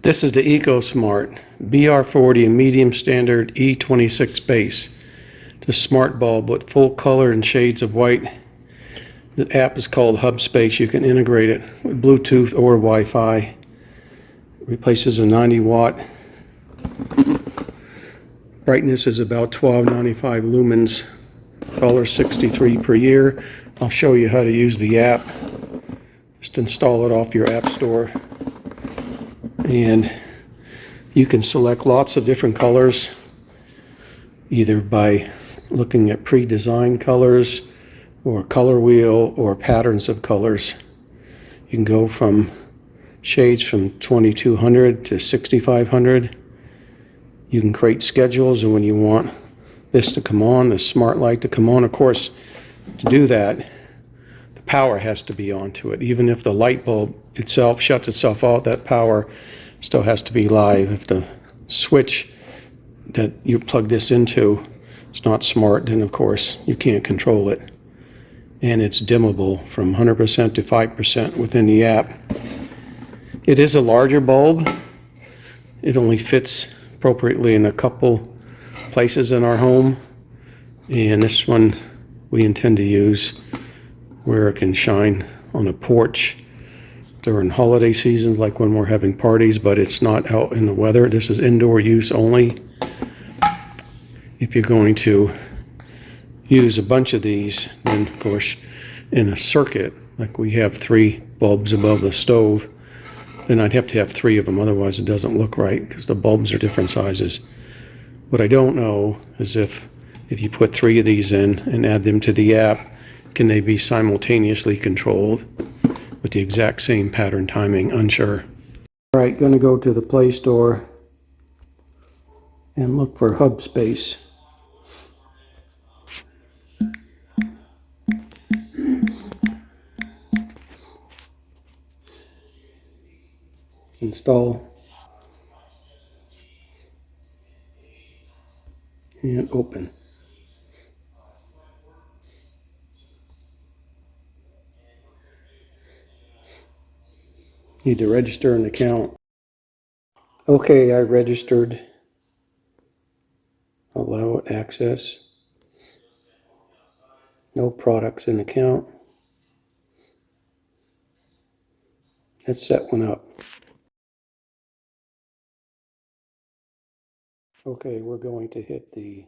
This is the Ecosmart BR40 medium standard E26 Base. It's a smart bulb with full color and shades of white. The app is called Hubspace. You can integrate it with Bluetooth or Wi-Fi. It replaces a 90 watt. Brightness is about 1295 lumens. Color 63 per year. I'll show you how to use the app. Just install it off your app store. And you can select lots of different colors, either by looking at pre-designed colors or color wheel or patterns of colors. You can go from shades from 2200 to 6500. You can create schedules, and when you want this to come on, the smart light to come on, of course, to do that, the power has to be onto it. Even if the light bulb itself shuts itself out, that power still has to be live. If the switch that you plug this into is not smart, then of course you can't control it. And it's dimmable from 100% to 5% within the app. It is a larger bulb. It only fits appropriately in a couple places in our home. And this one we intend to use where it can shine on a porch during holiday seasons, like when we're having parties, but it's not out in the weather. This is indoor use only. If you're going to use a bunch of these, then of course in a circuit, like we have 3 bulbs above the stove, then I'd have to have 3 of them, otherwise it doesn't look right because the bulbs are different sizes. What I don't know is if you put 3 of these in and add them to the app, can they be simultaneously controlled with the exact same pattern timing? Unsure. All right, going to go to the Play Store and look for Hubspace. Install and open. Need to register an account. Okay, I registered. Allow access. No products in account. Let's set one up. Okay, we're going to hit the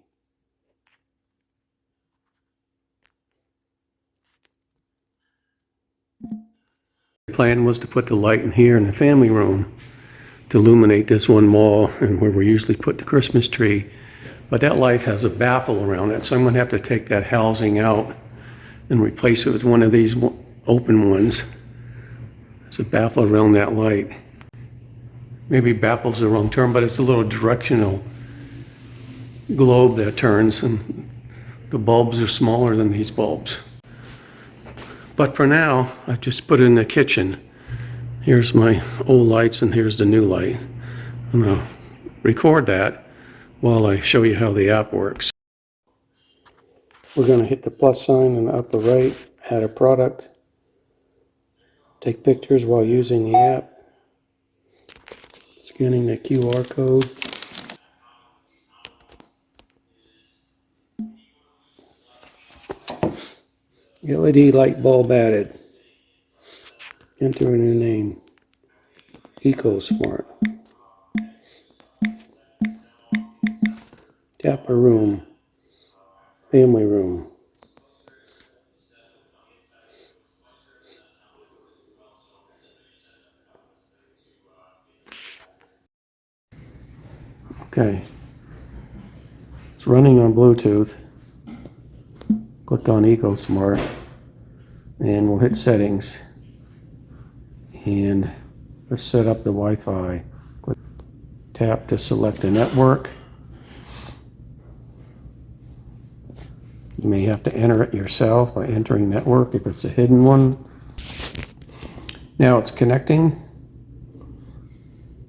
plan was to put the light in here in the family room to illuminate this one wall and where we usually put the Christmas tree. But that light has a baffle around it, so I'm going to have to take that housing out and replace it with one of these open ones. There's a baffle around that light. Maybe baffle's the wrong term, but it's a little directional globe that turns, and the bulbs are smaller than these bulbs. But for now, I've just put it in the kitchen. Here's my old lights and here's the new light. I'm going to record that while I show you how the app works. We're going to hit the plus sign in the upper right, add a product, take pictures while using the app, scanning the QR code. LED light bulb added. Enter a new name. Ecosmart. Tap a room. Family room. Okay. It's running on Bluetooth. Click on Ecosmart and we'll hit settings and let's set up the Wi-Fi. Tap to select a network. You may have to enter it yourself by entering network if it's a hidden one. Now it's connecting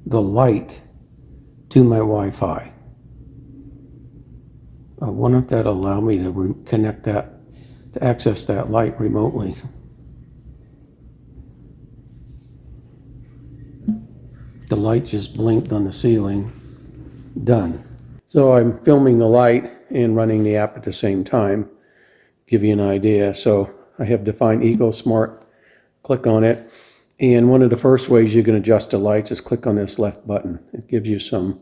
the light to my Wi-Fi. I wonder if that'll allow me to connect that, to access that light remotely. The light just blinked on the ceiling. Done. So I'm filming the light and running the app at the same time. Give you an idea. So I have defined Ecosmart. Click on it. And one of the first ways you can adjust the lights is click on this left button. It gives you some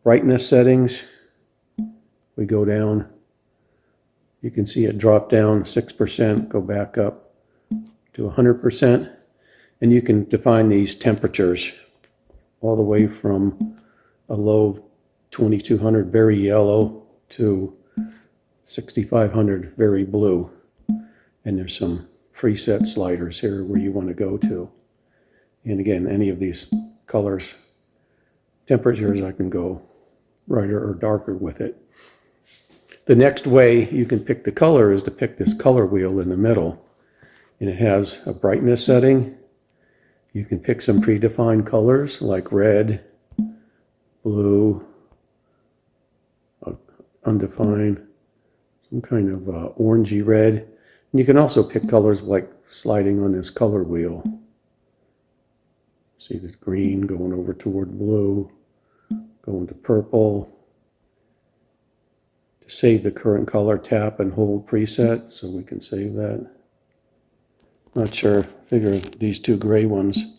brightness settings. We go down. You can see it drop down 6%, go back up to 100%. And you can define these temperatures all the way from a low 2200 very yellow to 6500 very blue. And there's some preset sliders here where you want to go to. And again, any of these colors, temperatures, I can go brighter or darker with it. The next way you can pick the color is to pick this color wheel in the middle. And it has a brightness setting. You can pick some predefined colors like red, blue, undefined, some kind of orangey red. And you can also pick colors like sliding on this color wheel. See the green going over toward blue, going to purple. To save the current color, tap and hold preset, so we can save that. Not sure, figure these two gray ones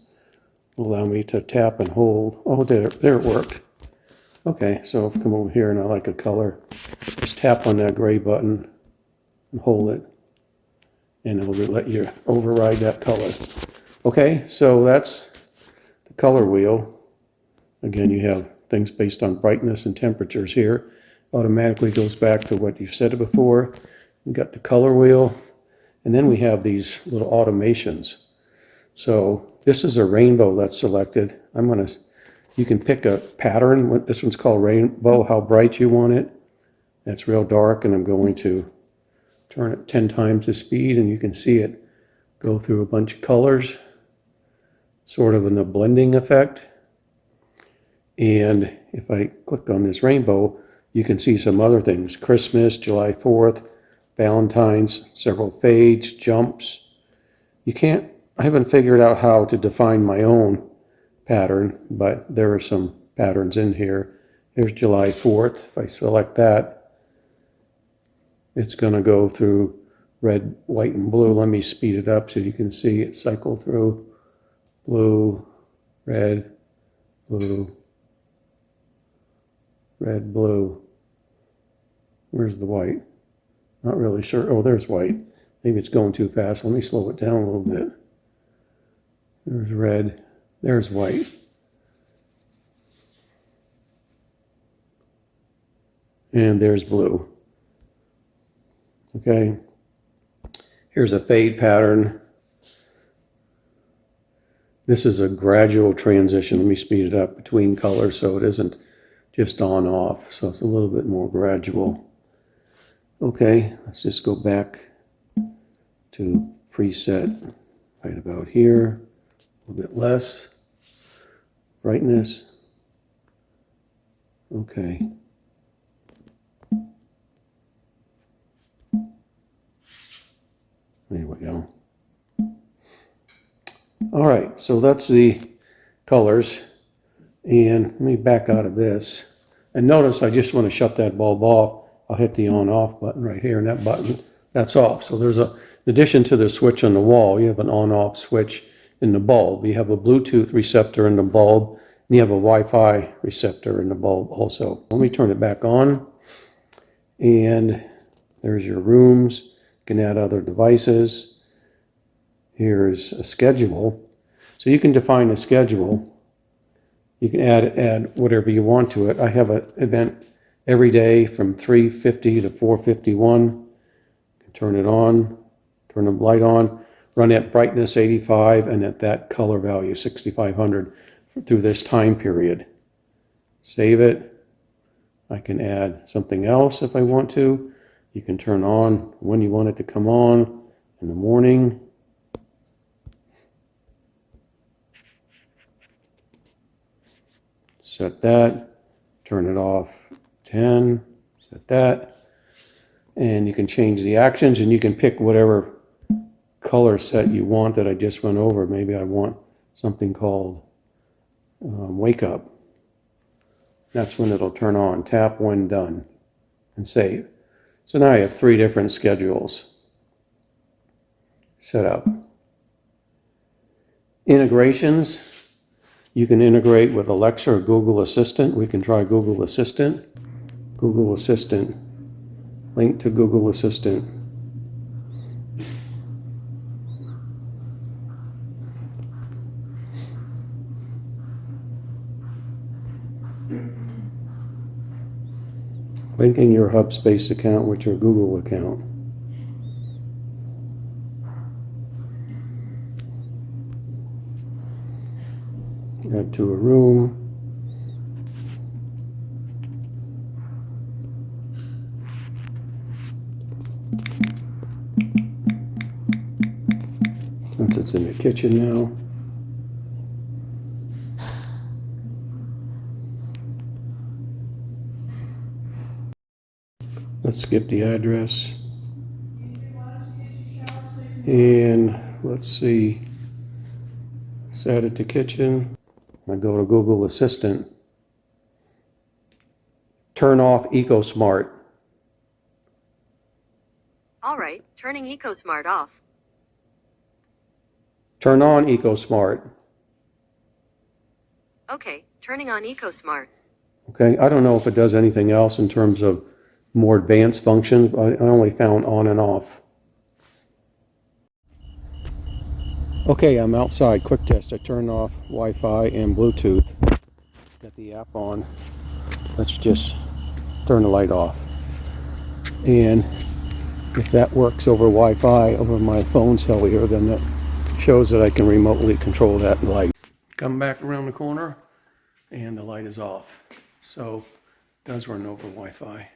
will allow me to tap and hold. Oh, there it worked. Okay, so if I come over here and I like a color, just tap on that gray button and hold it, and it'll let you override that color. Okay, so that's the color wheel. Again, you have things based on brightness and temperatures here. Automatically goes back to what you've said before. You've got the color wheel, and then we have these little automations. So this is a rainbow that's selected. You can pick a pattern. This one's called rainbow, how bright you want it. That's real dark, and I'm going to turn it 10 times the speed, and you can see it go through a bunch of colors, sort of in a blending effect. And if I click on this rainbow, you can see some other things. Christmas, July 4th, Valentine's, several fades, jumps. I haven't figured out how to define my own pattern, but there are some patterns in here. Here's July 4th. If I select that, it's going to go through red, white, and blue. Let me speed it up so you can see it cycle through blue, red, blue, red, blue. Where's the white? Not really sure. Oh, there's white. Maybe it's going too fast. Let me slow it down a little bit. There's red. There's white. And there's blue. Okay. Here's a fade pattern. This is a gradual transition. Let me speed it up between colors so it isn't just on off. So it's a little bit more gradual. Okay, let's just go back to preset right about here. A little bit less brightness. Okay. There we go. All right, so that's the colors. And let me back out of this. And notice I just want to shut that bulb off. I'll hit the on-off button right here, and that button, that's off. So there's in addition to the switch on the wall, you have an on-off switch in the bulb. You have a Bluetooth receptor in the bulb, and you have a Wi-Fi receptor in the bulb also. Let me turn it back on, and there's your rooms. You can add other devices. Here's a schedule. So you can define a schedule. You can add whatever you want to it. I have an event every day from 3:50 to 4:51. Turn it on, turn the light on, run at brightness 85 and at that color value 6500 through this time period. Save it. I can add something else if I want to. You can turn on when you want it to come on in the morning. Set that, turn it off 10, set that, and you can change the actions, and you can pick whatever color set you want that I just went over. Maybe I want something called wake up. That's when it'll turn on. Tap when done and save. So now I have 3 different schedules set up. Integrations. You can integrate with Alexa or Google Assistant. We can try Google Assistant. Google Assistant. Link to Google Assistant. Linking your Hubspace account with your Google account. Add to a room. Since it's in the kitchen now. Let's skip the address. And let's see. Set it to kitchen. I go to Google Assistant. Turn off Ecosmart. All right, turning Ecosmart off. Turn on Ecosmart. Okay, turning on Ecosmart. Okay, I don't know if it does anything else in terms of more advanced functions. I only found on and off. Okay, I'm outside. Quick test. I turned off Wi-Fi and Bluetooth. Got the app on. Let's just turn the light off. And if that works over Wi-Fi, over my phone cellular, then that shows that I can remotely control that light. Come back around the corner and the light is off. So it does run over Wi-Fi.